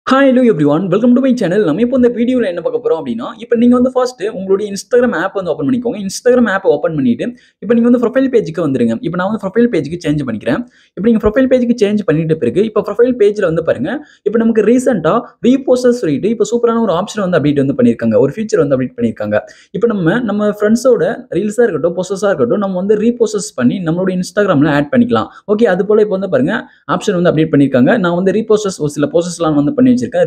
Hi hello everyone welcome to my channel. நம்ம இப்போ இந்த வீடியோவில் என்ன பார்க்க போகிறோம் அப்படின்னா, இப்போ நீங்கள் வந்து ஃபர்ஸ்ட் உங்களுடைய இன்ஸ்டாகிராம் ஆப் வந்து ஓப்பன் பண்ணிக்கோங்க. இன்ஸ்டாகிராம் ஆப் ஓப்பன் பண்ணிட்டு இப்போ நீங்கள் வந்து ப்ரொஃபைல் பேஜுக்கு வந்துருங்க. இப்போ நான் வந்து ப்ரொஃபைல் பேஜுக்கு சேஞ்ச் பண்ணிக்கிறேன். இப்போ நீங்கள் ப்ரொஃபைல் பேஜுக்கு சேஞ்ச் பண்ணிட்ட பிறகு இப்போ ப்ரொஃபைல் பேஜில் வந்து பாருங்க, இப்போ நமக்கு ரீசெண்டாக ரீபோஸ்டர்ஸ் சொல்லிட்டு இப்போ சூப்பரான ஒரு ஆப்ஷன் வந்து அப்டேட் வந்து பண்ணியிருக்காங்க. ஒரு ஃபீச்சர் வந்து அப்டேட் பண்ணியிருக்காங்க. இப்போ நம்ம ஃப்ரெண்ட்ஸோட ரீல்ஸாக இருக்கட்டும், போஸ்டர்ஸாக இருக்கட்டும், நம்ம வந்து ரீபோஸ்டர்ஸ் பண்ணி நம்மளோட இன்ஸ்டாகிராமில் ஆட் பண்ணிக்கலாம். ஓகே, அது போல இப்போ வந்து பாருங்க ஆப்ஷன் வந்து அப்டேட் பண்ணியிருக்காங்க. நான் வந்து ரீபோஸ்டர்ஸ் ஒரு சில போஸ்டர்ஸ்லாம் வந்து பண்ணி வச்சிருக்கேன்.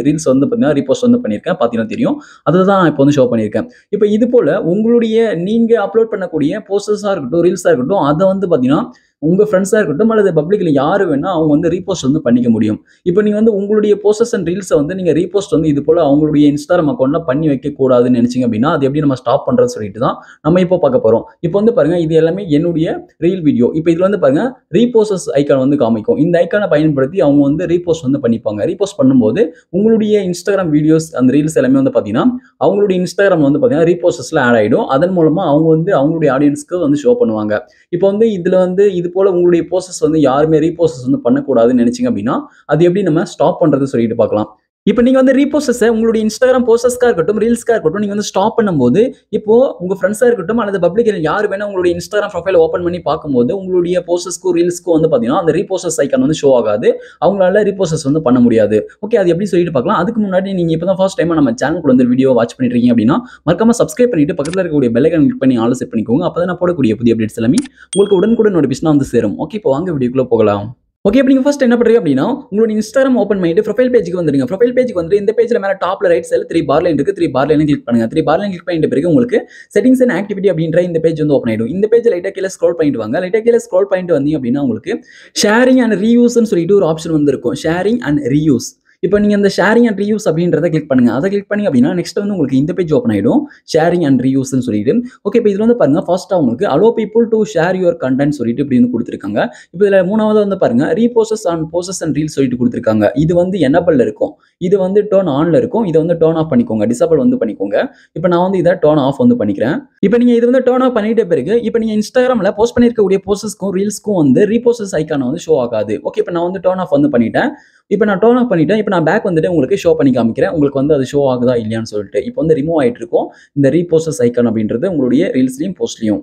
ரீல்ஸ் வந்து பார்த்தீங்கன்னா ரீபோஸ்ட் வந்து பண்ணியிருக்கேன். பார்த்தீங்கன்னா தெரியும். அதுதான் நான் இப்போ வந்து ஷோ பண்ணியிருக்கேன். இப்போ இது போல உங்களுடைய நீங்க அப்லோட் பண்ணக்கூடிய போஸ்டர்ஸா இருக்கட்டும், ரீல்ஸா இருக்கட்டும், அத வந்து பார்த்தீங்கன்னா உங்க ஃப்ரெண்ட்ஸா இருக்கட்டும் அல்லது பப்ளிக்ல யாரு வேணா அவங்க வந்து ரீபோஸ்ட் வந்து பண்ணிக்க முடியும். இப்போ நீங்க வந்து உங்களுடைய போஸ்டர்ஸ் அண்ட் ரீல்ஸ வந்து நீங்க ரீபோஸ்ட் வந்து இது போல அவங்களுடைய இன்ஸ்டாகிராம் அக்கவுண்ட்ல பண்ணி வைக்க கூடாதுன்னு நினைச்சீங்க அப்படின்னா, அது எப்படி நம்ம ஸ்டாப் பண்றதுன்னு சொல்லிட்டு தான் நம்ம இப்போ பார்க்க போறோம். இப்போ வந்து பாருங்க, இது எல்லாமே என்னுடைய ரீல் வீடியோ. இப்போ இதுல வந்து பாருங்க ரீபோஸ்டர்ஸ் ஐகான் வந்து காமிக்கும். இந்த ஐகானை பயன்படுத்தி அவங்க வந்து ரீபோஸ்ட் வந்து பண்ணிப்பாங்க. ரீபோஸ்ட் பண்ணும்போது உங்களுடைய இன்ஸ்டாகிராம் வீடியோஸ் அந்த ரீல்ஸ் எல்லாமே வந்து பார்த்தீங்கன்னா அவங்களுடைய இன்ஸ்டாகிராம் வந்து பார்த்தீங்கன்னா ரீபோஸ்டர்ஸ்ல ஆட் ஆயிடும். அதன் மூலமா அவங்க வந்து அவங்களுடைய ஆடியன்ஸ்க்கு வந்து ஷோ பண்ணுவாங்க. இப்போ வந்து இதுல வந்து இது போல உங்களுடைய போஸ்டர்ஸ் வந்து யாருமே ரீபோஸ்டர்ஸ் வந்து பண்ணக்கூடாதுன்னு நினைச்சீங்க அப்படின்னா, அது எப்படி நம்ம ஸ்டாப் பண்றது சொல்லிட்டு பார்க்கலாம். இப்போ நீங்க வந்து ரீபோஸ்டர்ஸ உங்களுடைய இன்ஸ்டாகிராம் போஸ்டர்ஸ்க்கா இருக்கட்டும், ரீல்ஸ்க்கா இருக்கட்டும், நீங்க வந்து ஸ்டாப் பண்ணும்போது, இப்போ உங்க ஃப்ரெண்ட்ஸா இருக்கட்டும் அல்லது பப்ளிக்ல யார் வேணா உங்களுடைய இன்ஸ்டாகிராம் ப்ரொஃபைல் ஓப்பன் பண்ணி பார்க்கும்போது, உங்களுடைய போஸ்டர்ஸ்க்கும், ரீல்ஸ்க்கும் வந்து பார்த்தீங்கன்னா, அந்த ரீபோஸ்டர்ஸ் ஐகான் வந்து ஷோ ஆகாது. அவங்களால ரீபோஸ்டர்ஸ் வந்து பண்ண முடியாது. ஓகே, அது எப்படி சொல்லிட்டு பார்க்கலாம். அதுக்கு முன்னாடி நீங்க இப்போ தான் ஃபர்ஸ்ட் டைமா நம்ம சேனலுக்குள்ள வந்து வீடியோ வாட்ச் பண்ணிட்டு இருக்கீங்க அப்படின்னா, மறக்காம சப்ஸ்கிரைப் பண்ணிட்டு பக்கத்துல இருக்கக்கூடிய பெல் ஐகான் கிளிக் பண்ணி ஆல் செட் பண்ணிக்கோங்க. அப்பதான் நான் போடக்கூடிய புதிய அப்டேட்ஸ் எல்லாமே உங்களுக்கு உடனுக்குடன் நோட்டிஃபிகேஷனா வந்து சேரும். ஓகே, இப்போ வாங்க வீடியோக்குள்ள போகலாம். ஓகே, இப்போ நீங்க ஃபர்ஸ்ட் என்ன பண்றீங்க அப்படின்னா, உங்களோட இன்ஸ்டாகிராம் ஓப்பன் பண்ணிட்டு ப்ரொஃபைல் பேஜுக்கு வந்துருங்க. ப்ரொஃபைல் பேஜுக்கு வந்து இந்த பேஜ்ல மேல டாப்ல ரைட் சைடுல 3 பார் லைன் இருக்கு. 3 பார் லைன் கிளிக் பண்ணுங்க. 3 பார் லைன் கிளிக் பண்ணிட்ட பிறகு உங்களுக்கு செட்டிங்ஸ் அண்ட் ஆக்டிவிட்டி அப்படின்ற இந்த பேஜ் வந்து ஓப்பன் ஆயிடும். இந்த பேஜ் லைட்டா கீழ ஸ்க்ரோல் பண்ணிட்டு வாங்க. லைட்டா கீழ ஸ்க்ரோல் பண்ணிட்டு வந்தீங்க அப்படின்னா உங்களுக்கு ஷேரிங் அண்ட் ரீயூஸ்ன்னு சொல்லிட்டு ஒரு ஆப்ஷன் வந்து இருக்கும். Sharing and reuse. இப்போ நீங்க அந்த ஷேரிங் அண்ட் ரீயூஸ் அப்படின்றத கிளிக் பண்ணுங்க. அதை கிளிக் பண்ணி அப்படின்னா நெக்ஸ்ட் வந்து உங்களுக்கு இந்த பேஜ் ஓப்பன் ஆயிடும். ஷேரிங் அண்ட் ரீயூஸ்ன்னு சொல்லிட்டு. ஓகே, இப்போ இதுல வந்து பாருங்க ஃபர்ஸ்டா உங்களுக்கு allow people to share your content சொல்லிட்டு இப்படி வந்து கொடுத்துருக்காங்க. இப்போ இதுல மூணாவது வந்து பாருங்க reposters on posters and reels சொல்லிட்டு கொடுத்துருக்காங்க. இது வந்து எனபிள்ல இருக்கும். இது வந்து டர்ன் ஆன்ல இருக்கும். இதை வந்து டர்ன் ஆஃப் பண்ணிக்கோங்க. டிசேபிள் வந்து பண்ணிக்கோங்க. இப்போ நான் வந்து இதை டர்ன் ஆஃப் வந்து பண்ணிக்கிறேன். இப்போ நீங்க இது வந்து டர்ன் ஆஃப் பண்ணிட்ட பிறகு இப்போ நீங்க இன்ஸ்டாகிராம்ல போஸ்ட் பண்ணிருக்கக்கூடிய போஸ்டர்ஸ்க்கும் ரீல்ஸ்க்கும் வந்து ரீபோஸ்டர்ஸ் ஐகான் வந்து ஷோ ஆகாது. ஓகே, இப்போ நான் வந்து டர்ன் ஆஃப் வந்து பண்ணிட்டேன். இப்போ நான் டர்ன் ஆஃப் பண்ணிட்டேன். இப்போ நான் பேக் வந்துட்டு உங்களுக்கு ஷோ பண்ணி காமிக்கிறேன். உங்களுக்கு வந்து அது ஷோ ஆகுதா இல்லையான்னு சொல்லிட்டு. இப்போ வந்து ரிமூவ் ஆயிட்டு இருக்கும் இந்த ரீபோஸ்டர்ஸ் ஐகான் அப்படின்றது உங்களுடைய ரீல்ஸ்லயும் போஸ்ட்லயும்.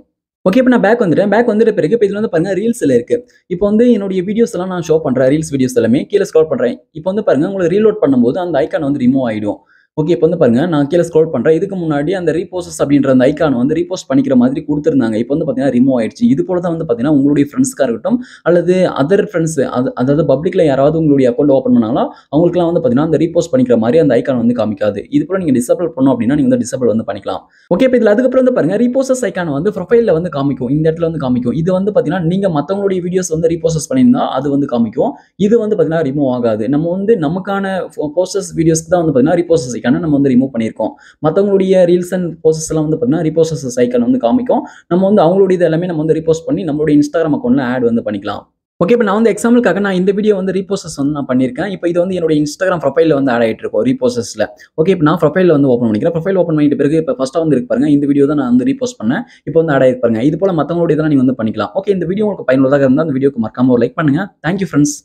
ஓகே, இப்போ நான் பேக் வந்துட்டேன். பேக் வந்துட்ட பிறகு இப்போ இதுல வந்து பாருங்க ரீல்ஸ்ல இருக்கு. இப்போ வந்து என்னுடைய வீடியோஸ் எல்லாம் நான் ஷோ பண்றேன். ரீல்ஸ் வீடியோஸ் எல்லாமே கீழே ஸ்க்ரோல் பண்றேன். இப்போ வந்து பாருங்க உங்களுக்கு ரீலோட் பண்ணும்போது அந்த ஐகான் வந்து ரிமூவ் ஆயிடும். ஓகே, இப்போ வந்து பாருங்க நான் கீழே ஸ்க்ரோல் பண்றேன். இதுக்கு முன்னாடி அந்த ரீபோஸ்டர்ஸ் அப்படின்ற அந்த ஐகான் வந்து ரீபோஸ்ட் பண்ணிக்கிற மாதிரி கொடுத்துருந்தாங்க. இப்போ வந்து பாத்தீங்கன்னா ரிமூவ் ஆயிடுச்சு. இது போல தான் வந்து பாத்தீங்கன்னா உங்களுடைய ஃப்ரெண்ட்ஸ்க்கா இருக்கட்டும் அல்லது அதர் ஃப்ரெண்ட்ஸ் அதாவது பப்ளிக்ல யாராவது உங்களுடைய அக்கௌண்ட் ஓப்பன் பண்ணாலும் அவங்களுக்குலாம் வந்து பாத்தீங்கன்னா அந்த ரீபோஸ்ட் பண்ணிக்கிற மாதிரி அந்த ஐகான் வந்து காமிக்காது. இது போல நீங்க டிசேபிள் பண்ணணும் அப்படின்னா நீங்க வந்து டிசேபிள் வந்து பண்ணிக்கலாம். ஓகே, இப்போ இதுல அதுக்கப்புறம் வந்து பாருங்க ரீபோஸ்டர்ஸ் ஐகான் வந்து ப்ரொஃபைல்ல வந்து காமிக்கும். இந்த இடத்துல வந்து காமிக்கும். இது வந்து பாத்தீங்கன்னா நீங்க மத்தவங்களுடைய வீடியோஸ் வந்து ரீபோஸ்டர்ஸ் பண்ணியிருந்தா அது வந்து காமிக்கும். இது வந்து பாத்தீங்கன்னா ரிமூவ் ஆகாது. நம்ம வந்து நமக்கான போஸ்டர்ஸ் வீடியோஸ்க்கு தான் வந்து பாத்தீங்கன்னா ரீபோஸ்டர்ஸ் ஐகானை நம்ம வந்து ரிமூவ் பண்ணியிருக்கோம். மத்தவங்களுடைய ரீல்ஸ் அண்ட் போஸ்டர்ஸ் எல்லாம் வந்து பாத்தீங்கன்னா ரீபோஸ்டர்ஸ் ஐகான் வந்து காமிக்கும். நம்ம வந்து அவங்களுடைய இது எல்லாமே நம்ம வந்து ரீபோஸ்ட் பண்ணி நம்மளுடைய இன்ஸ்டாகிராம் அக்கௌண்ட்ல ஆட் வந்து பண்ணிக்கலாம். ஓகே, இப்போ நான் வந்து எக்ஸாம்பிளுக்காக நான் இந்த வீடியோ வந்து ரீபோஸ்டர்ஸ் வந்து நான் பண்ணியிருக்கேன். இப்போ இது வந்து என்னோட இன்ஸ்டாகிராம் ப்ரொஃபைல்ல வந்து ஆட் ஆயிட்டு இருக்கும் ரீபோஸ்டர்ஸ்ல. ஓகே, இப்போ நான் ப்ரொஃபைல்ல வந்து ஓப்பன் பண்ணிக்கிறேன். ப்ரொஃபைல் ஓப்பன் பண்ணிட்ட பிறகு இப்போ ஃபர்ஸ்டா வந்து இருக்கு பாருங்க. இந்த வீடியோ தான் நான் வந்து ரீபோஸ்ட் பண்ணேன். இப்போ வந்து ஆட் ஆயிருக்கு பாருங்க. இது போல மத்தவங்களுடைய இதெல்லாம் நீங்க வந்து பண்ணிக்கலாம். ஓகே, இந்த வீடியோ உங்களுக்கு பயனுள்ளதாக இருந்தால் அந்த வீடியோக்கு மறக்காம ஒரு லைக் பண்ணுங்க. Thank you friends.